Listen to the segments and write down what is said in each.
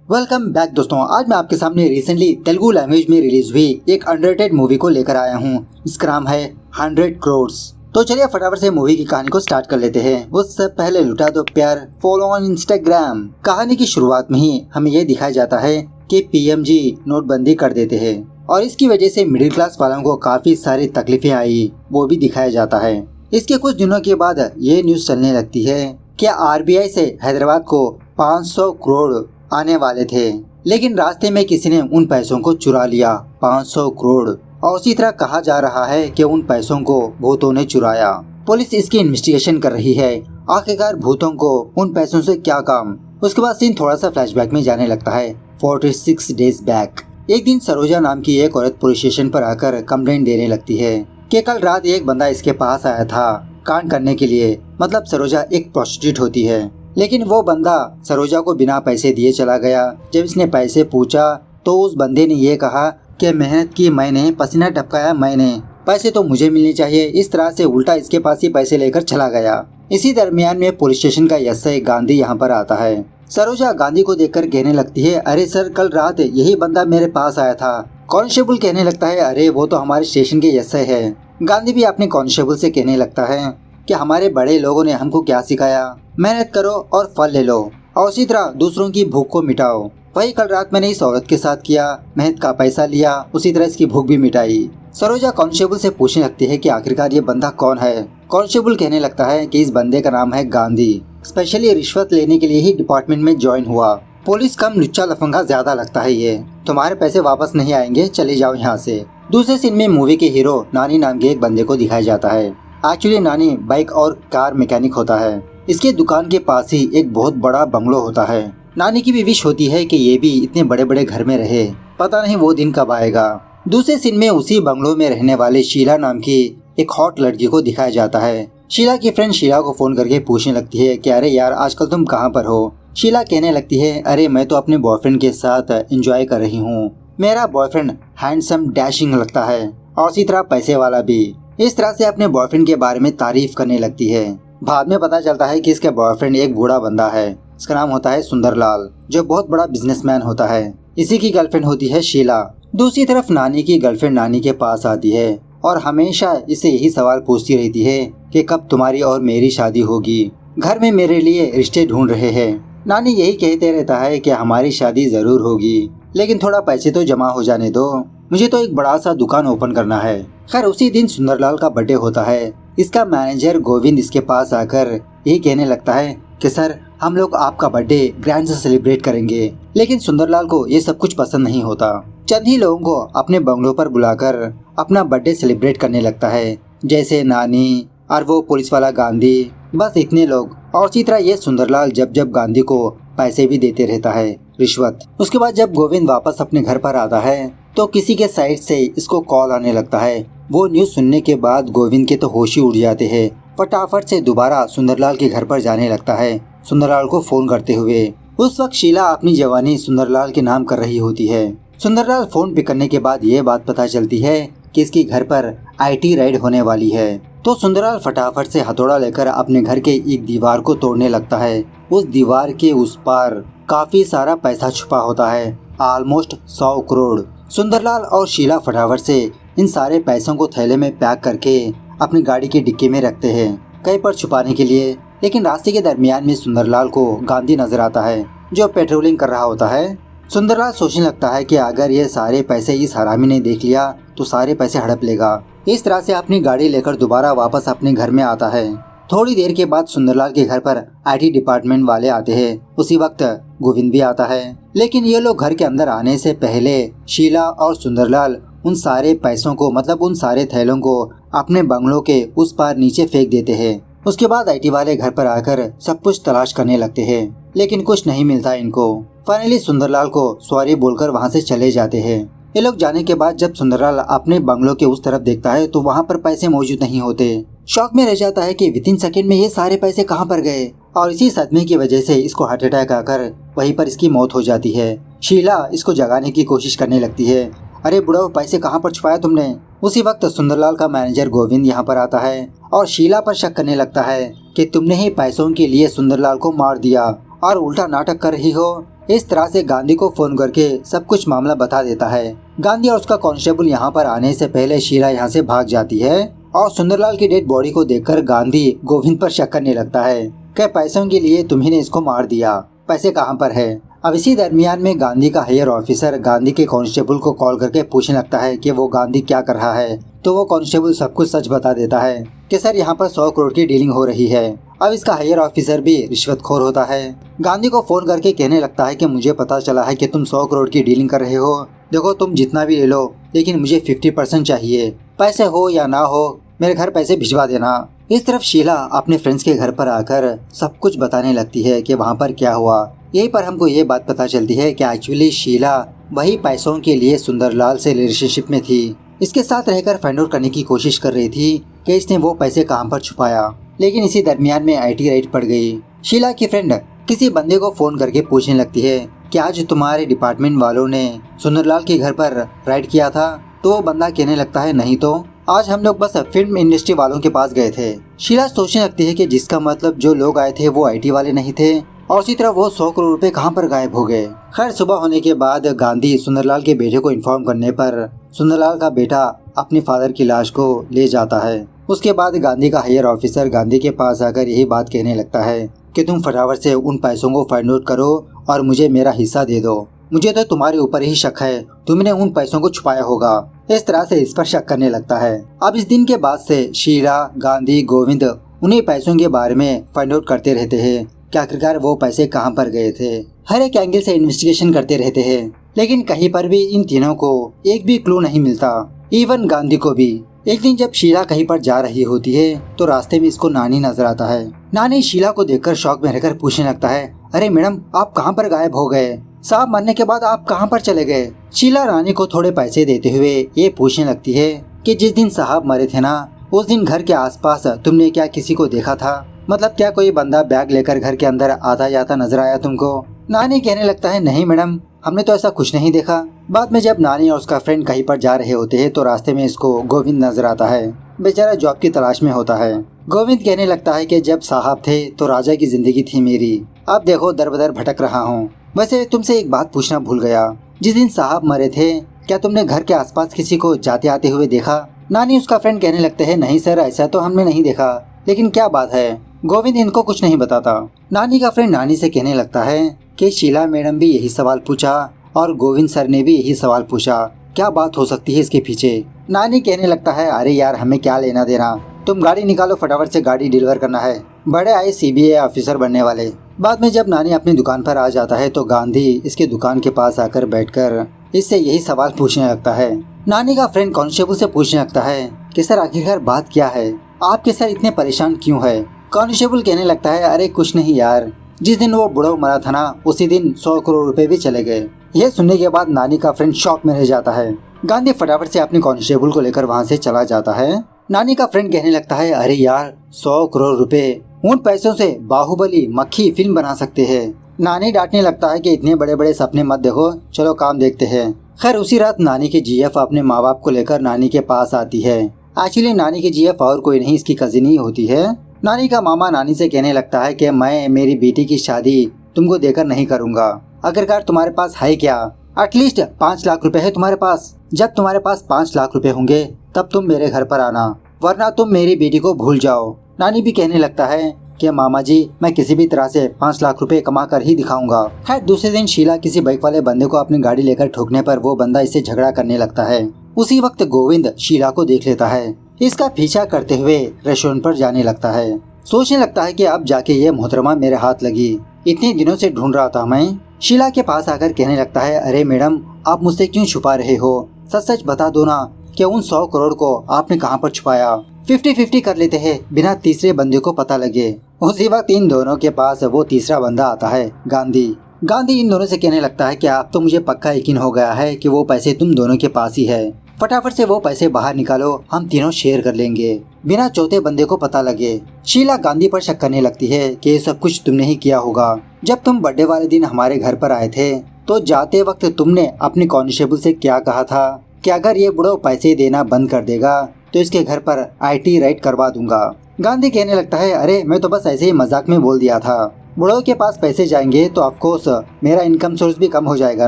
Welcome back दोस्तों। आज मैं आपके सामने रिसेंटली तेलुगु लैंग्वेज में रिलीज हुई एक अंडररेटेड मूवी को लेकर आया हूँ। इसका नाम है 100 करोड़। तो चलिए फटाफट से मूवी की कहानी को स्टार्ट कर लेते हैं। उससे पहले लुटा दो प्यार, फॉलो ऑन इंस्टाग्राम। कहानी की शुरुआत में ही हमें ये दिखाया जाता है कि पीएमजी नोटबंदी कर देते हैं और इसकी वजह से मिडिल क्लास वालों को काफी सारी तकलीफें आई, वो भी दिखाया जाता है। इसके कुछ दिनों के बाद ये न्यूज चलने लगती है कि आरबीआई से हैदराबाद को 500 करोड़ आने वाले थे, लेकिन रास्ते में किसी ने उन पैसों को चुरा लिया, 500 करोड़। और उसी तरह कहा जा रहा है कि उन पैसों को भूतों ने चुराया। पुलिस इसकी इन्वेस्टिगेशन कर रही है, आखिरकार भूतों को उन पैसों से क्या काम। उसके बाद सीन थोड़ा सा फ्लैशबैक में जाने लगता है 46 डेज बैक। एक दिन सरोजा नाम की एक औरत पुलिस स्टेशन पर आकर कंप्लेंट देने लगती है कि कल रात एक बंदा इसके पास आया था कांड करने के लिए। मतलब सरोजा एक प्रोस्टिट्यूट होती है, लेकिन वो बंदा सरोजा को बिना पैसे दिए चला गया। जब इसने पैसे पूछा तो उस बंदे ने ये कहा कि मेहनत की मैंने, पसीना टपकाया मैंने, पैसे तो मुझे मिलने चाहिए। इस तरह से उल्टा इसके पास ही पैसे लेकर चला गया। इसी दरमियान में पुलिस स्टेशन का एसआई गांधी यहाँ पर आता है। सरोजा गांधी को देखकर कहने लगती है, अरे सर, कल रात यही बंदा मेरे पास आया था। कांस्टेबल कहने लगता है, अरे वो तो हमारे स्टेशन के एसआई है। गांधी भी अपने कांस्टेबल से कहने लगता है कि हमारे बड़े लोगों ने हमको क्या सिखाया, मेहनत करो और फल ले लो और उसी तरह दूसरों की भूख को मिटाओ। वही कल रात मैंने इस औरत के साथ किया, मेहनत का पैसा लिया, उसी तरह इसकी भूख भी मिटाई। सरोजा कांस्टेबल से पूछने लगती है कि आखिरकार ये बंदा कौन है। कांस्टेबल कहने लगता है कि इस बंदे का नाम है गांधी, स्पेशली रिश्वत लेने के लिए ही डिपार्टमेंट में ज्वाइन हुआ। पुलिस कम लुच्चा लफंगा ज्यादा लगता है ये, तुम्हारे पैसे वापस नहीं आएंगे, चले जाओ यहाँ से। दूसरे सीन में मूवी के हीरो नानी नाम के एक बंदे को दिखाया जाता है। एक्चुअली नानी बाइक और कार मैकेनिक होता है। इसके दुकान के पास ही एक बहुत बड़ा बंगलो होता है। नानी की भी विश होती है कि ये भी इतने बड़े बड़े घर में रहे, पता नहीं वो दिन कब आएगा। दूसरे सीन में उसी बंगलो में रहने वाले शीला नाम की एक हॉट लड़की को दिखाया जाता है। शीला की फ्रेंड शीला को फोन करके पूछने लगती है कि अरे यार, आजकल तुम कहाँ पर हो। शीला कहने लगती है, अरे मैं तो अपने बॉयफ्रेंड के साथ एंजॉय कर रही हूँ। मेरा बॉयफ्रेंड हैंडसम डैशिंग लगता है और इसी तरह पैसे वाला भी। इस तरह से अपने बॉयफ्रेंड के बारे में तारीफ करने लगती है। बाद में पता चलता है कि इसके बॉयफ्रेंड एक बूढ़ा बंदा है। इसका नाम होता है सुंदरलाल, जो बहुत बड़ा बिजनेसमैन होता है। इसी की गर्लफ्रेंड होती है शीला। दूसरी तरफ नानी की गर्लफ्रेंड नानी के पास आती है और हमेशा इसे यही सवाल पूछती रहती है कि कब तुम्हारी और मेरी शादी होगी, घर में मेरे लिए रिश्ते ढूंढ रहे हैं। नानी यही कहते रहता है कि हमारी शादी जरूर होगी, लेकिन थोड़ा पैसे तो जमा हो जाने दो, मुझे तो एक बड़ा सा दुकान ओपन करना है। खैर उसी दिन सुंदरलाल का बर्थडे होता है। इसका मैनेजर गोविंद इसके पास आकर यही कहने लगता है कि सर, हम लोग आपका बर्थडे ग्रैंड से सेलिब्रेट करेंगे। लेकिन सुंदरलाल को ये सब कुछ पसंद नहीं होता। चंद ही लोगों को अपने बंगलों पर बुलाकर अपना बर्थडे सेलिब्रेट करने लगता है, जैसे नानी और वो पुलिस वाला गांधी, बस इतने लोग। और इसी तरह ये सुंदरलाल जब जब गांधी को पैसे भी देते रहता है, रिश्वत। उसके बाद जब गोविंद वापस अपने घर पर आता है तो किसी के साइड से इसको कॉल आने लगता है। वो न्यूज सुनने के बाद गोविंद के तो होश ही उड़ जाते हैं। फटाफट से दोबारा सुंदरलाल के घर पर जाने लगता है, सुंदरलाल को फोन करते हुए। उस वक्त शीला अपनी जवानी सुंदरलाल के नाम कर रही होती है। सुंदरलाल फोन पिक करने के बाद ये बात पता चलती है कि इसके घर पर आईटी रेड होने वाली है। तो सुंदरलाल फटाफट से हथौड़ा लेकर अपने घर के एक दीवार को तोड़ने लगता है। उस दीवार के उस पार काफी सारा पैसा छुपा होता है, ऑलमोस्ट 100 करोड़। सुंदरलाल और शीला फटाफट से इन सारे पैसों को थैले में पैक करके अपनी गाड़ी की डिक्की में रखते हैं, कहीं पर छुपाने के लिए। लेकिन रास्ते के दरमियान में सुंदरलाल को गांधी नजर आता है, जो पेट्रोलिंग कर रहा होता है। सुंदरलाल सोचने लगता है कि अगर ये सारे पैसे इस हरामी ने देख लिया तो सारे पैसे हड़प लेगा। इस तरह से अपनी गाड़ी लेकर दोबारा वापस अपने घर में आता है। थोड़ी देर के बाद सुंदरलाल के घर पर आईटी डिपार्टमेंट वाले आते हैं। उसी वक्त गोविंद भी आता है। लेकिन ये लोग घर के अंदर आने से पहले शीला और सुंदरलाल उन सारे पैसों को, मतलब उन सारे थैलों को अपने बंगलों के उस पार नीचे फेंक देते हैं। उसके बाद आईटी वाले घर पर आकर सब कुछ तलाश करने लगते हैं, लेकिन कुछ नहीं मिलता इनको। फाइनली सुंदरलाल को सॉरी बोलकर वहाँ से चले जाते हैं। ये लोग जाने के बाद जब सुंदरलाल अपने बंगलों के उस तरफ देखता है तो वहाँ पर पैसे मौजूद नहीं होते। शॉक में रह जाता है कि विदिन सेकंड में ये सारे पैसे कहाँ पर गए, और इसी सदमे की वजह से इसको हार्ट अटैक आकर वहीं पर इसकी मौत हो जाती है। शीला इसको जगाने की कोशिश करने लगती है, अरे बुढ़ाओ, पैसे कहाँ पर छुपाया तुमने। उसी वक्त सुंदरलाल का मैनेजर गोविंद यहाँ पर आता है और शीला पर शक करने लगता है कि तुमने ही पैसों के लिए सुंदरलाल को मार दिया और उल्टा नाटक कर रही हो। इस तरह से गांधी को फोन करके सब कुछ मामला बता देता है। गांधी और उसका कांस्टेबल यहाँ पर आने से पहले शीला यहाँ से भाग जाती है और सुंदरलाल की डेड बॉडी को देखकर गांधी गोविंद पर शक करने लगता है कि पैसों के लिए तुम्ही ने इसको मार दिया, पैसे कहाँ पर है। अब इसी दरमियान में गांधी का हायर ऑफिसर गांधी के कांस्टेबल को कॉल करके पूछने लगता है कि वो गांधी क्या कर रहा है। तो वो कांस्टेबल सब कुछ सच बता देता है कि सर यहाँ पर 100 करोड़ की डीलिंग हो रही है। अब इसका हायर ऑफिसर भी रिश्वतखोर होता है। गांधी को फोन करके कहने लगता है कि मुझे पता चला है कि तुम 100 करोड़ की डीलिंग कर रहे हो, देखो तुम जितना भी ले लो लेकिन मुझे 50% चाहिए, पैसे हो या ना हो मेरे घर पैसे भिजवा देना। इस तरफ शीला अपने फ्रेंड्स के घर पर आकर सब कुछ बताने लगती है कि वहाँ पर क्या हुआ। यहीं पर हमको ये बात पता चलती है कि एक्चुअली शीला वही पैसों के लिए सुंदरलाल से रिलेशनशिप में थी, इसके साथ रहकर फाइंड आउट करने की कोशिश कर रही थी कि इसने वो पैसे कहाँ पर छुपाया। लेकिन इसी दरमियान में IT राइड पड़ गई। शीला की फ्रेंड किसी बंदे को फोन करके पूछने लगती है कि आज तुम्हारे डिपार्टमेंट वालों ने सुंदरलाल के घर पर राइड किया था। तो वो बंदा कहने लगता है नहीं तो आज हम लोग बस फिल्म इंडस्ट्री वालों के पास गए थे। शीला सोचने लगती है कि जिसका मतलब जो लोग आए थे वो IT वाले नहीं थे और उसी तरह वो 100 करोड़ रुपए कहाँ पर गायब हो गए। खैर सुबह होने के बाद गांधी सुंदरलाल के बेटे को इन्फॉर्म करने पर सुंदरलाल का बेटा अपने फादर की लाश को ले जाता है। उसके बाद गांधी का हायर ऑफिसर गांधी के पास आकर यही बात कहने लगता है कि तुम फटाफट से उन पैसों को फाइंड आउट करो और मुझे मेरा हिस्सा दे दो, मुझे तो तुम्हारे ऊपर ही शक है, तुमने उन पैसों को छुपाया होगा। इस तरह से इस पर शक करने लगता है। अब इस दिन के बाद से शीला, गांधी, गोविंद उन्हीं पैसों के बारे में फाइंड आउट करते रहते हैं कि आखिरकार वो पैसे कहाँ पर गए थे। हर एक एंगल से इन्वेस्टिगेशन करते रहते हैं लेकिन कहीं पर भी इन तीनों को एक भी क्लू नहीं मिलता, इवन गांधी को भी। एक दिन जब शीला कहीं पर जा रही होती है तो रास्ते में इसको नानी नजर आता है। नानी शीला को देखकर शॉक में रहकर पूछने लगता है, अरे मैडम आप कहाँ पर गायब हो गए, साहब मरने के बाद आप कहाँ पर चले गए। शीला रानी को थोड़े पैसे देते हुए ये पूछने लगती है कि जिस दिन साहब मरे थे ना उस दिन घर के आसपास तुमने क्या किसी को देखा था, मतलब क्या कोई बंदा बैग लेकर घर के अंदर आता जाता नजर आया तुमको। नानी कहने लगता है नहीं मैडम हमने तो ऐसा कुछ नहीं देखा। बाद में जब नानी और उसका फ्रेंड कहीं पर जा रहे होते हैं तो रास्ते में इसको गोविंद नजर आता है, बेचारा जॉब की तलाश में होता है। गोविंद कहने लगता है कि जब साहब थे तो राजा की जिंदगी थी मेरी, अब देखो दर बदर भटक रहा हूँ। वैसे तुमसे एक बात पूछना भूल गया, जिस दिन साहब मरे थे क्या तुमने घर के आसपास किसी को जाते आते हुए देखा। नानी उसका फ्रेंड कहने लगते हैं नहीं सर ऐसा तो हमने नहीं देखा, लेकिन क्या बात है। गोविंद इनको कुछ नहीं बताता। नानी का फ्रेंड नानी से कहने लगता है कि शीला मैडम भी यही सवाल पूछा और गोविंद सर ने भी यही सवाल पूछा, क्या बात हो सकती है इसके पीछे। नानी कहने लगता है अरे यार हमें क्या लेना देना, तुम गाड़ी निकालो फटाफट से, गाड़ी डिलीवर करना है, बड़े आए CBI ऑफिसर बनने वाले। बाद में जब नानी अपनी दुकान पर आ जाता है तो गांधी इसके दुकान के पास आकर बैठकर इससे यही सवाल पूछने लगता है। नानी का फ्रेंड कांस्टेबल से पूछने लगता है कि सर आखिरकार बात क्या है, आपके सर इतने परेशान क्यों है। कांस्टेबल कहने लगता है अरे कुछ नहीं यार, जिस दिन वो बुढ़ा मरा था ना उसी दिन 100 करोड़ रुपए भी चले गए। यह सुनने के बाद नानी का फ्रेंड शॉक में रह जाता है। गांधी फटाफट से अपने कांस्टेबल को लेकर वहाँ से चला जाता है। नानी का फ्रेंड कहने लगता है अरे यार 100 करोड़ रुपए, उन पैसों से बाहुबली मक्खी फिल्म बना सकते हैं। नानी डांटने लगता है कि इतने बड़े बड़े सपने मत देखो, चलो काम देखते हैं। खैर उसी रात नानी की GF अपने माँ बाप को लेकर नानी के पास आती है। एक्चुअली नानी की GF और कोई नहीं इसकी कजिन ही होती है। नानी का मामा नानी से कहने लगता है कि मैं मेरी बेटी की शादी तुमको देकर नहीं करूँगा, आखिरकार तुम्हारे पास है क्या, एटलीस्ट 5 लाख रुपए है तुम्हारे पास, जब तुम्हारे पास 5 लाख रुपए होंगे तब तुम मेरे घर पर आना, वरना तुम मेरी बेटी को भूल जाओ। नानी भी कहने लगता है कि मामा जी मैं किसी भी तरह से 5 लाख रुपए कमा कर ही दिखाऊंगा। खैर दूसरे दिन शीला किसी बाइक वाले बंदे को अपनी गाड़ी लेकर ठोकने पर वो बंदा इससे झगड़ा करने लगता है। उसी वक्त गोविंद शीला को देख लेता है, इसका पीछा करते हुए रेस्टोरेंट पर जाने लगता है। सोचने लगता है कि अब जाके ये मोहतरमा मेरे हाथ लगी, इतने दिनों से ढूंढ रहा था मैं। शीला के पास आकर कहने लगता है अरे मैडम आप मुझसे क्यों छुपा रहे हो, सच सच बता दो ना कि उन 100 करोड़ को आपने कहां पर छुपाया। 50-50 कर लेते हैं बिना तीसरे बंदे को पता लगे। उसी वक्त इन दोनों के पास वो तीसरा बंदा आता है, गांधी। गांधी इन दोनों से कहने लगता है कि अब तो मुझे पक्का यकीन हो गया है कि वो पैसे तुम दोनों के पास ही है, फटाफट से वो पैसे बाहर निकालो, हम तीनों शेयर कर लेंगे बिना चौथे बंदे को पता लगे। शीला गांधी पर शक करने लगती है कि ये सब कुछ तुमने ही किया होगा। जब तुम बर्थडे वाले दिन हमारे घर पर आए थे तो जाते वक्त तुमने अपने कांस्टेबल से क्या कहा था कि अगर ये बुढ़ो पैसे देना बंद कर देगा तो इसके घर पर IT राइड करवा दूंगा। गांधी कहने लगता है अरे मैं तो बस ऐसे ही मजाक में बोल दिया था। बुढ़ों के पास पैसे जाएंगे तो ऑफकोर्स मेरा इनकम सोर्स भी कम हो जाएगा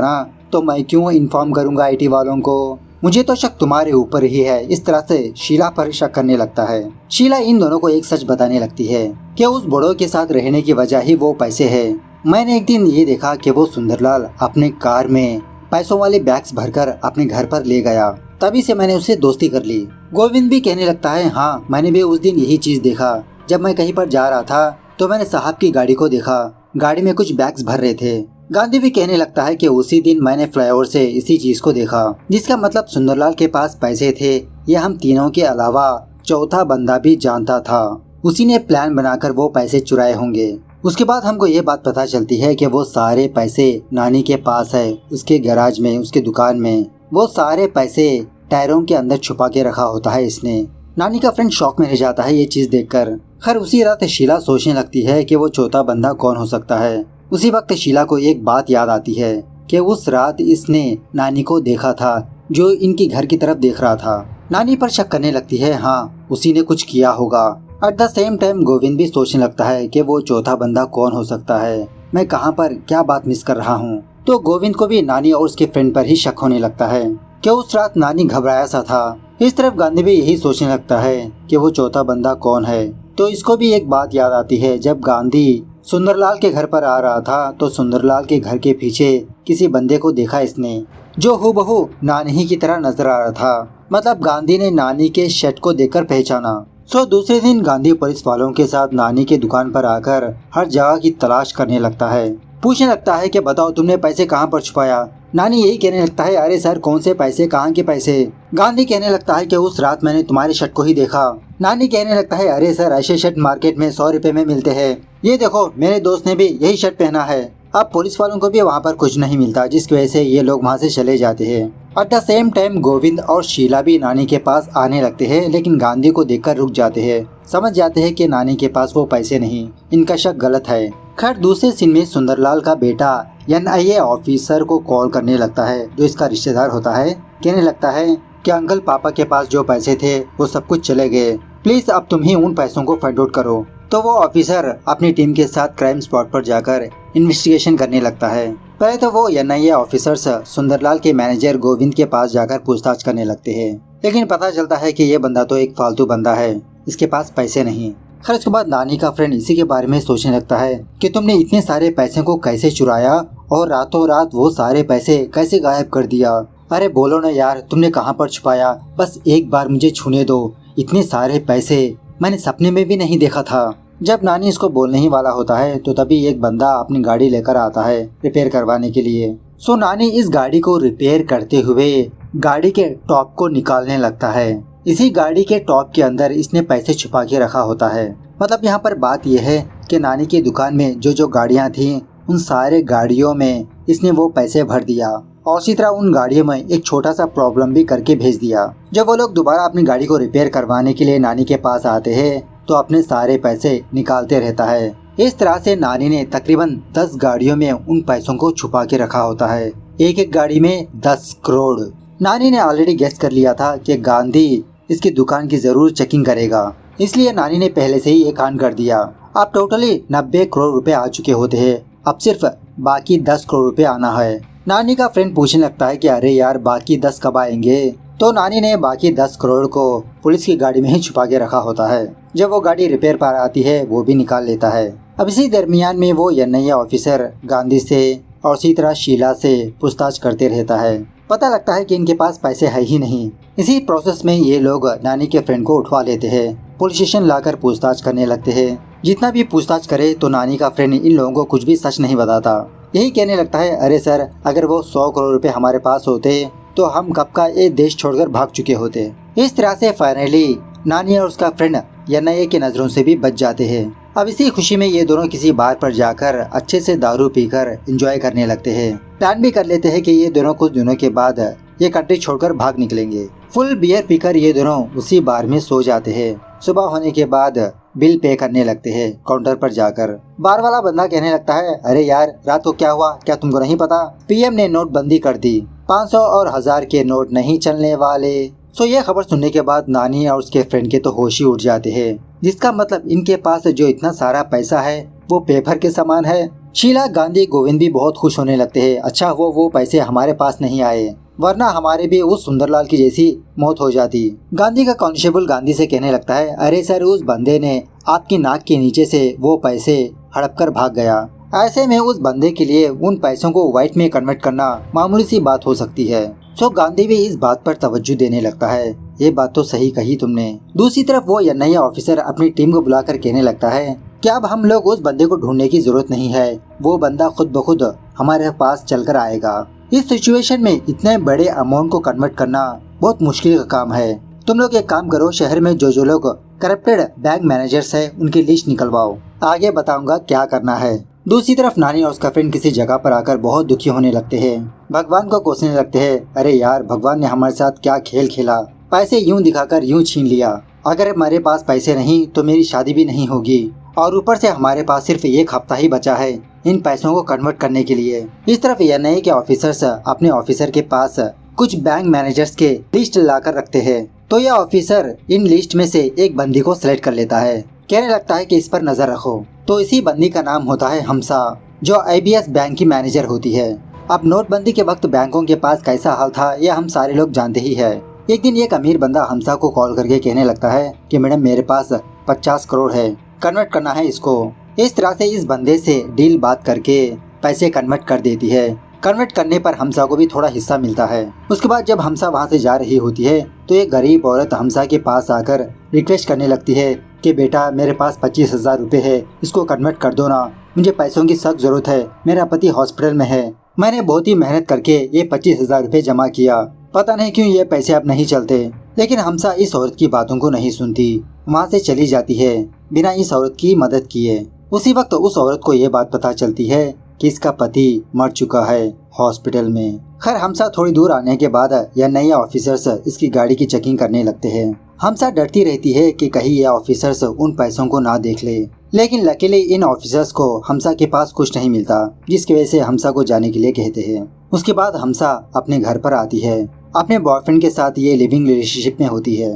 ना, तो मैं क्यों इन्फॉर्म करूंगा IT वालों को। मुझे तो शक तुम्हारे ऊपर ही है। इस तरह से शीला पर शक करने लगता है। शीला इन दोनों को एक सच बताने लगती है कि उस बुढ़ों के साथ रहने की वजह ही वो पैसे है। मैंने एक दिन ये देखा कि वो सुंदरलाल अपने कार में पैसों वाले बैग्स भरकर अपने घर पर ले गया, तभी से मैंने उससे दोस्ती कर ली। गोविंद भी कहने लगता है, हाँ मैंने भी उस दिन यही चीज देखा। जब मैं कहीं पर जा रहा था तो मैंने साहब की गाड़ी को देखा, गाड़ी में कुछ बैग्स भर रहे थे। गांधी भी कहने लगता है कि उसी दिन मैंने फ्लाईओवर से इसी चीज को देखा, जिसका मतलब सुंदरलाल के पास पैसे थे। ये हम तीनों के अलावा चौथा बंदा भी जानता था। उसी ने प्लान बनाकर वो पैसे चुराए होंगे। उसके बाद हमको ये बात पता चलती है कि वो सारे पैसे नानी के पास है, उसके गैराज में, उसके दुकान में। वो सारे पैसे टायरों के अंदर छुपा के रखा होता है इसने। नानी का फ्रेंड शॉक में रह जाता है ये चीज देखकर। खैर उसी रात शीला सोचने लगती है कि वो चौथा बंदा कौन हो सकता है। उसी वक्त शीला को एक बात याद आती है कि उस रात इसने नानी को देखा था, जो इनकी घर की तरफ देख रहा था। नानी पर शक करने लगती है, हाँ उसी ने कुछ किया होगा। At the same time Govind भी सोचने लगता है कि वो चौथा बंदा कौन हो सकता है, मैं कहाँ पर क्या बात मिस कर रहा हूँ। तो गोविंद को भी नानी और उसके फ्रेंड पर ही शक होने लगता है कि उस रात नानी घबराया सा था। इस तरफ गांधी भी यही सोचने लगता है कि वो चौथा बंदा कौन है। तो इसको भी एक बात याद आती है, जब गांधी सुंदरलाल के घर पर आ रहा था तो सुंदरलाल के घर के पीछे किसी बंदे को देखा इसने, जो हूबहू नानी की तरह नजर आ रहा था। मतलब गांधी ने नानी के शर्ट को देखकर पहचाना। सो दूसरे दिन गांधी पुलिस वालों के साथ नानी के दुकान पर आकर हर जगह की तलाश करने लगता है। पूछने लगता है कि बताओ तुमने पैसे कहाँ पर छुपाया। नानी यही कहने लगता है, अरे सर कौन से पैसे, कहाँ के पैसे। गांधी कहने लगता है कि उस रात मैंने तुम्हारे शर्ट को ही देखा। नानी कहने लगता है, अरे सर ऐसे शर्ट मार्केट में 100 रुपए में मिलते हैं, ये देखो मेरे दोस्त ने भी यही शर्ट पहना है। अब पुलिस वालों को भी वहाँ पर कुछ नहीं मिलता, जिसकी वजह से ये लोग वहाँ से चले जाते हैं। At the same time Govind और शीला भी नानी के पास आने लगते हैं, लेकिन गांधी को देखकर रुक जाते हैं। समझ जाते हैं कि नानी के पास वो पैसे नहीं, इनका शक गलत है। खैर दूसरे सीन में सुंदरलाल का बेटा NIA ऑफिसर को कॉल करने लगता है, जो इसका रिश्तेदार होता है। कहने लगता है कि अंकल पापा के पास जो पैसे थे वो सब कुछ चले गए, प्लीज अब तुम ही उन पैसों को फाइंड आउट करो। तो वो ऑफिसर अपनी टीम के साथ क्राइम स्पॉट पर जाकर इन्वेस्टिगेशन करने लगता है। पहले तो वो NIA ऑफिसर्स सुंदरलाल के मैनेजर गोविंद के पास जाकर पूछताछ करने लगते हैं, लेकिन पता चलता है कि ये बंदा तो एक फालतू बंदा है, इसके पास पैसे नहीं। खैर उसके बाद नानी का फ्रेंड इसी के बारे में सोचने लगता है कि तुमने इतने सारे पैसे को कैसे चुराया और रातों रात वो सारे पैसे कैसे गायब कर दिया। अरे बोलो ना यार, तुमने कहाँ पर छुपाया, बस एक बार मुझे छूने दो। इतने सारे पैसे मैंने सपने में भी नहीं देखा था। जब नानी इसको बोलने ही वाला होता है तो तभी एक बंदा अपनी गाड़ी लेकर आता है रिपेयर करवाने के लिए। सो नानी इस गाड़ी को रिपेयर करते हुए गाड़ी के टॉप को निकालने लगता है। इसी गाड़ी के टॉप के अंदर इसने पैसे छुपा के रखा होता है। मतलब यहाँ पर बात यह है कि नानी की दुकान में जो जो गाड़ियाँ थी उन सारे गाड़ियों में इसने वो पैसे भर दिया, और इसी तरह उन गाड़ियों में एक छोटा सा प्रॉब्लम भी करके भेज दिया। जब वो लोग दोबारा अपनी गाड़ी को रिपेयर करवाने के लिए नानी के पास आते हैं तो अपने सारे पैसे निकालते रहता है। इस तरह से नानी ने तकरीबन 10 गाड़ियों में उन पैसों को छुपा के रखा होता है, एक एक गाड़ी में 10 करोड़। नानी ने ऑलरेडी गेस कर लिया था कि गांधी इसकी दुकान की जरूर चेकिंग करेगा, इसलिए नानी ने पहले से ही ये कांड कर दिया। अब टोटली 90 करोड़ रुपए आ चुके होते हैं, अब सिर्फ बाकी 10 करोड़ रुपए आना है। नानी का फ्रेंड पूछने लगता है कि अरे यार बाकी 10 कब आएंगे। तो नानी ने बाकी 10 करोड़ को पुलिस की गाड़ी में ही छुपा के रखा होता है। जब वो गाड़ी रिपेयर पर आती है वो भी निकाल लेता है। अब इसी दरमियान में वो NIA ऑफिसर गांधी से और इसी तरह शीला से पूछताछ करते रहता है। पता लगता है कि इनके पास पैसे है ही नहीं। इसी प्रोसेस में ये लोग नानी के फ्रेंड को उठवा लेते हैं, पुलिस स्टेशन लाकर पूछताछ करने लगते हैं। जितना भी पूछताछ करे तो नानी का फ्रेंड इन लोगों को कुछ भी सच नहीं बताता। यही कहने लगता है, अरे सर अगर वो 100 करोड़ रुपए हमारे पास होते तो हम कब का ये देश छोड़कर भाग चुके होते। इस तरह से फाइनली नानी और उसका फ्रेंड NIA की नजरों से भी बच जाते हैं। अब इसी खुशी में ये दोनों किसी बार पर जाकर अच्छे से दारू पीकर एंजॉय करने लगते हैं। प्लान भी कर लेते हैं कि ये दोनों कुछ दिनों के बाद ये कंट्री छोड़कर भाग निकलेंगे। फुल बियर पीकर ये दोनों उसी बार में सो जाते हैं। सुबह होने के बाद बिल पे करने लगते हैं काउंटर पर जाकर। बार वाला बंदा कहने लगता है, अरे यार रात को क्या हुआ, क्या तुमको नहीं पता, PM ने नोटबंदी कर दी, 500 और 1000 के नोट नहीं चलने वाले। सो ये खबर सुनने के बाद नानी और उसके फ्रेंड के तो होश ही उठ जाते हैं, जिसका मतलब इनके पास जो इतना सारा पैसा है वो पेपर के समान है। शीला, गांधी, गोविंद भी बहुत खुश होने लगते हैं। अच्छा वो पैसे हमारे पास नहीं आए, वरना हमारे भी उस सुंदरलाल की जैसी मौत हो जाती। गांधी का कांस्टेबल गांधी से कहने लगता है, अरे सर, उस बंदे ने आपकी नाक के नीचे से वो पैसे हड़प कर भाग गया। ऐसे में उस बंदे के लिए उन पैसों को व्हाइट में कन्वर्ट करना मामूली सी बात हो सकती है। सो गांधी भी इस बात पर तवज्जो देने लगता है, ये बात तो सही कही तुमने। दूसरी तरफ वो एनआईए ऑफिसर अपनी टीम को बुलाकर कहने लगता है कि अब हम लोग उस बंदे को ढूंढने की जरूरत नहीं है, वो बंदा खुद ब खुद हमारे पास चलकर आएगा। इस सिचुएशन में इतने बड़े अमाउंट को कन्वर्ट करना बहुत मुश्किल का काम है। तुम लोग एक काम करो, शहर में जो लोग करप्टेड बैंक मैनेजर्स है उनकी लिस्ट निकलवाओ, आगे बताऊंगा क्या करना है। दूसरी तरफ नानी और उसका फ्रेंड किसी जगह पर आकर बहुत दुखी होने लगते हैं। भगवान को कोसने लगते हैं, अरे यार, भगवान ने हमारे साथ क्या खेल खेला, पैसे यूं दिखाकर यूं छीन लिया। अगर हमारे पास पैसे नहीं तो मेरी शादी भी नहीं होगी, और ऊपर से हमारे पास सिर्फ 1 हफ्ता ही बचा है इन पैसों को कन्वर्ट करने के लिए। इस तरफ एनआईए के ऑफिसर्स अपने ऑफिसर के पास कुछ बैंक मैनेजर्स के लिस्ट लाकर रखते हैं। तो यह ऑफिसर इन लिस्ट में से एक बंदी को सिलेक्ट कर लेता है, कहने लगता है कि इस पर नजर रखो। तो इसी बंदी का नाम होता है हमसा, जो आईबीएस बैंक की मैनेजर होती है। अब नोटबंदी के वक्त बैंकों के पास कैसा हाल था यह हम सारे लोग जानते ही है। एक दिन एक अमीर बंदा हमसा को कॉल करके कहने लगता है कि मैडम, मेरे पास 50 करोड़ है, कन्वर्ट करना है इसको। इस तरह से इस बंदे से डील बात करके पैसे कन्वर्ट कर देती है। कन्वर्ट करने पर हमसा को भी थोड़ा हिस्सा मिलता है। उसके बाद जब हमसा वहाँ से जा रही होती है तो एक गरीब औरत हमसा के पास आकर रिक्वेस्ट करने लगती है कि बेटा, मेरे पास 25,000 रुपए है, इसको कन्वर्ट कर दो ना, मुझे पैसों की सख्त जरूरत है, मेरा पति हॉस्पिटल में है, मैंने बहुत ही मेहनत करके ये 25,000 रुपए जमा किया, पता नहीं क्यों ये पैसे अब नहीं चलते। लेकिन हमसा इस औरत की बातों को नहीं सुनती, वहाँ से चली जाती है बिना इस औरत की मदद किए। उसी वक्त उस औरत को ये बात पता चलती है कि इसका पति मर चुका है हॉस्पिटल में। खैर, हमसा थोड़ी दूर आने के बाद एनआईए ऑफिसर्स इसकी गाड़ी की चेकिंग करने लगते हैं। हमसा डरती रहती है कि कहीं ये ऑफिसर्स उन पैसों को ना देख ले, लेकिन लकीली इन ऑफिसर्स को हमसा के पास कुछ नहीं मिलता, जिसकी वजह से हमसा को जाने के लिए कहते हैं। उसके बाद हमसा अपने घर पर आती है, अपने बॉयफ्रेंड के साथ ये लिविंग रिलेशनशिप में होती है।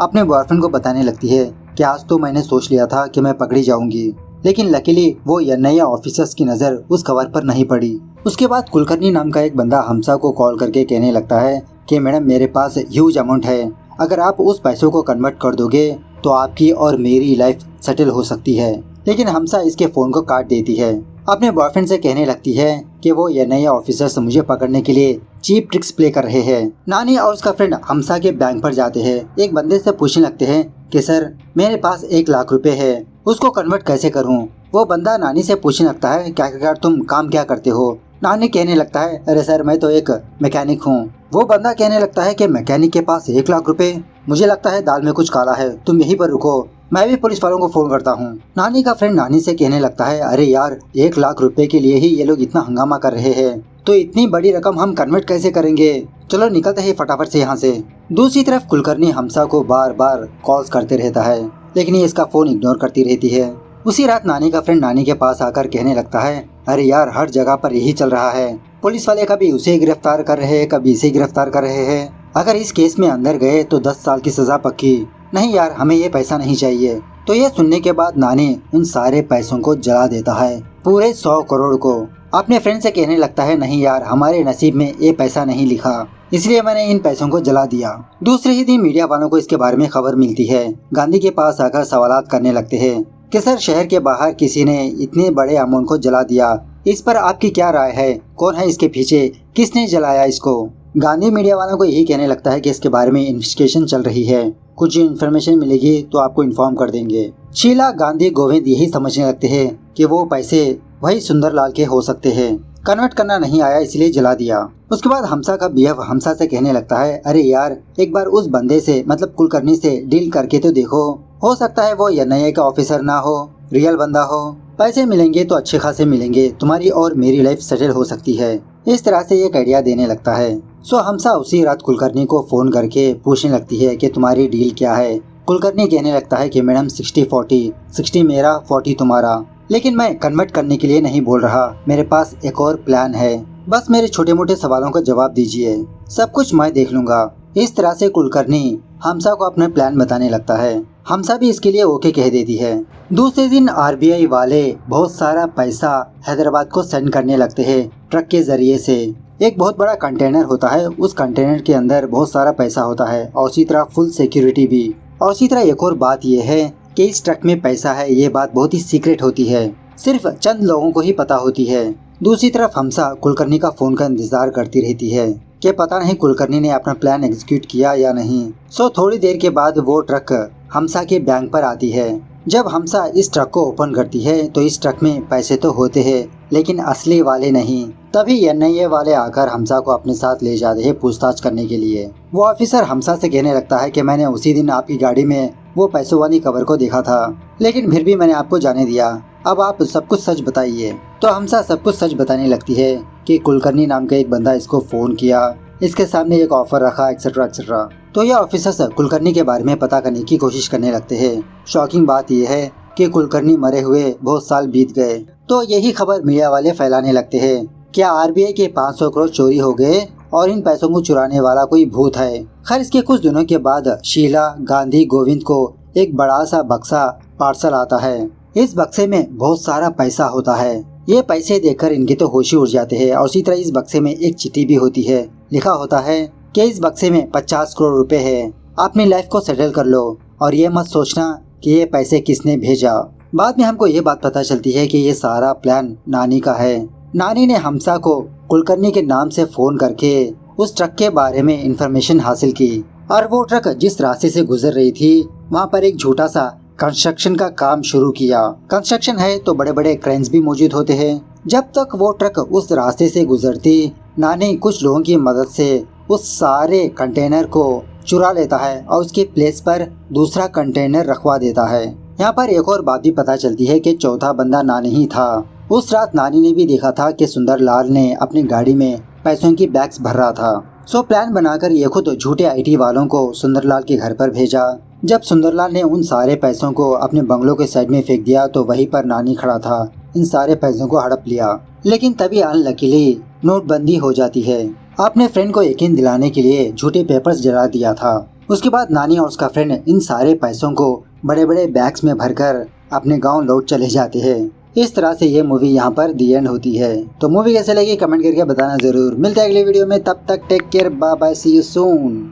अपने बॉयफ्रेंड को बताने लगती है कि आज तो मैंने सोच लिया था कि मैं पकड़ी जाऊंगी, लेकिन लकीली वो एनआईए ऑफिसर्स की नज़र उस खबर पर नहीं पड़ी। उसके बाद कुलकर्णी नाम का एक बंदा हमसा को कॉल करके कहने लगता है कि मैडम, मेरे पास ह्यूज अमाउंट है, अगर आप उस पैसों को कन्वर्ट कर दोगे तो आपकी और मेरी लाइफ सेटल हो सकती है। लेकिन हमसा इसके फ़ोन को काट देती है। अपने बॉयफ्रेंड से कहने लगती है कि वो एनआईए ऑफिसर्स मुझे पकड़ने के लिए चीप ट्रिक्स प्ले कर रहे हैं। नानी और उसका फ्रेंड हमसा के बैंक पर जाते हैं। एक बंदे से पूछने लगते हैं कि सर, मेरे पास 1 लाख रुपए है, उसको कन्वर्ट कैसे करूं? वो बंदा नानी से पूछने लगता है क्या तुम काम क्या करते हो? नानी कहने लगता है, अरे सर, मैं तो एक मैकेनिक हूँ। वो बंदा कहने लगता है कि मैकेनिक के पास 1 लाख रुपए, मुझे लगता है दाल में कुछ काला है, तुम यहीं पर रुको, मैं भी पुलिस वालों को फोन करता हूँ। नानी का फ्रेंड नानी से कहने लगता है, अरे यार, 1 लाख रुपए के लिए ही ये लोग इतना हंगामा कर रहे हैं, तो इतनी बड़ी रकम हम कन्वर्ट कैसे करेंगे? चलो निकलते हैं फटाफट से यहाँ से। दूसरी तरफ कुलकर्णी हमसा को बार बार कॉल्स करते रहता है, लेकिन ये इसका फोन इग्नोर करती रहती है। उसी रात नानी का फ्रेंड नानी के पास आकर कहने लगता है, अरे यार, हर जगह पर यही चल रहा है, पुलिस वाले कभी उसे गिरफ्तार कर रहे हैं, कभी इसे गिरफ्तार कर रहे हैं, अगर इस केस में अंदर गए तो 10 साल की सजा पक्की। नहीं यार, हमें ये पैसा नहीं चाहिए। तो ये सुनने के बाद नानी उन सारे पैसों को जला देता है, पूरे 100 करोड़ को। अपने फ्रेंड से कहने लगता है, नहीं यार, हमारे नसीब में ये पैसा नहीं लिखा, इसलिए मैंने इन पैसों को जला दिया। दूसरे ही दिन मीडिया वालों को इसके बारे में खबर मिलती है। गांधी के पास आकर सवालात करने लगते हैं कि सर, शहर के बाहर किसी ने इतने बड़े अमाउंट को जला दिया, इस पर आपकी क्या राय है? कौन है इसके पीछे? किसने जलाया इसको? गांधी मीडिया वालों को यही कहने लगता है कि इसके बारे में इन्वेस्टिगेशन चल रही है, कुछ इन्फॉर्मेशन मिलेगी तो आपको इन्फॉर्म कर देंगे। शीला, गांधी, गोविंद यही समझने लगते हैं कि वो पैसे वही सुंदरलाल के हो सकते हैं, कन्वर्ट करना नहीं आया इसलिए जला दिया। उसके बाद हमसा का बीएफ हमसा से कहने लगता है, अरे यार, एक बार उस बंदे से मतलब कुलकर्णी से डील करके तो देखो, हो सकता है वो एनआईए का ऑफिसर ना हो, रियल बंदा हो, पैसे मिलेंगे तो अच्छे खासे मिलेंगे, तुम्हारी और मेरी लाइफ सेटल हो सकती है। इस तरह से एक आइडिया देने लगता है। सो हमसा उसी रात कुलकर्णी को फोन करके पूछने लगती है कि तुम्हारी डील क्या है। कुलकर्णी कहने लगता है कि मैडम 60-40, 60 मेरा 40 तुम्हारा, लेकिन मैं कन्वर्ट करने के लिए नहीं बोल रहा, मेरे पास एक और प्लान है, बस मेरे छोटे मोटे सवालों का जवाब दीजिए, सब कुछ मैं देख लूंगा। इस तरह से कुलकर्णी हमसा को अपना प्लान बताने लगता है। हमसा भी इसके लिए ओके कह देती है। दूसरे दिन आरबीआई वाले बहुत सारा पैसा हैदराबाद को सेंड करने लगते हैं ट्रक के जरिए से। एक बहुत बड़ा कंटेनर होता है, उस कंटेनर के अंदर बहुत सारा पैसा होता है और उसी तरह फुल सिक्योरिटी भी। और उसी तरह एक और बात यह है कि इस ट्रक में पैसा है, ये बात बहुत ही सीक्रेट होती है, सिर्फ चंद लोगों को ही पता होती है। दूसरी तरफ हमसा कुलकर्णी का फोन का इंतजार करती रहती है कि पता नहीं कुलकर्णी ने अपना प्लान एग्जीक्यूट किया या नहीं। सो थोड़ी देर के बाद वो ट्रक हमसा के बैंक पर आती है। जब हमसा इस ट्रक को ओपन करती है तो इस ट्रक में पैसे तो होते हैं लेकिन असली वाले नहीं। तभी एनआईए वाले आकर हमसा को अपने साथ ले जाते हैं पूछताछ करने के लिए। वो ऑफिसर हमसा से कहने लगता है कि मैंने उसी दिन आपकी गाड़ी में वो पैसों वाली कवर को देखा था, लेकिन फिर भी मैंने आपको जाने दिया। अब आप सब कुछ सच बताइए। तो हमसा सब कुछ सच बताने लगती है कि कुलकर्णी नाम का एक बंदा इसको फोन किया, इसके सामने एक ऑफर रखा, एक्सेट्रा एक्सेट्रा। तो ये ऑफिसर्स कुलकर्णी के बारे में पता करने की कोशिश करने लगते हैं। शॉकिंग बात यह है कि कुलकर्णी मरे हुए बहुत साल बीत गए। तो यही खबर मीडिया वाले फैलाने लगते हैं। क्या आरबीआई के 500 करोड़ चोरी हो गए और इन पैसों को चुराने वाला कोई भूत है। खैर इसके कुछ दिनों के बाद शीला, गांधी, गोविंद को एक बड़ा सा बक्सा पार्सल आता है। इस बक्से में बहुत सारा पैसा होता है। ये पैसे देखकर इनके तो होश ही उड़ जाते हैं। और उसी तरह इस बक्से में एक चिट्ठी भी होती है। लिखा होता है कि इस बक्से में 50 करोड़ रुपए है, अपनी लाइफ को सेटल कर लो और ये मत सोचना कि ये पैसे किसने भेजा। बाद में हमको ये बात पता चलती है कि ये सारा प्लान नानी का है। नानी ने हमसा को कुलकर्णी के नाम से फोन करके उस ट्रक के बारे में इंफॉर्मेशन हासिल की और वो ट्रक जिस रास्ते से गुजर रही थी वहाँ पर एक छोटा सा कंस्ट्रक्शन का काम शुरू किया। कंस्ट्रक्शन है तो बड़े बड़े क्रेन्स भी मौजूद होते हैं। जब तक वो ट्रक उस रास्ते से गुजरती, नानी कुछ लोगों की मदद से उस सारे कंटेनर को चुरा लेता है और उसके प्लेस पर दूसरा कंटेनर रखवा देता है। यहाँ पर एक और बात भी पता चलती है कि चौथा बंदा नानी ही था। उस रात नानी ने भी देखा था कि सुंदरलाल ने अपनी गाड़ी में पैसों की बैग्स भर रहा था। सो प्लान बनाकर ये खुद झूठे आईटी वालों को सुंदरलाल के घर पर भेजा। जब सुंदरलाल ने उन सारे पैसों को अपने बंगलों के साइड में फेंक दिया तो वहीं पर नानी खड़ा था। इन सारे पैसों को हड़प लिया, लेकिन तभी अनलकीली नोटबंदी हो जाती है। अपने फ्रेंड को यकीन दिलाने के लिए झूठे पेपर्स जला दिया था। उसके बाद नानी और उसका फ्रेंड इन सारे पैसों को बड़े बड़े बैग्स में भरकर अपने गांव लौट चले जाते हैं। इस तरह से ये मूवी यहाँ पर दी एंड होती है। तो मूवी कैसे लगी कमेंट करके बताना जरूर। मिलते हैं अगले वीडियो में, तब तक take care, bye bye, see you soon.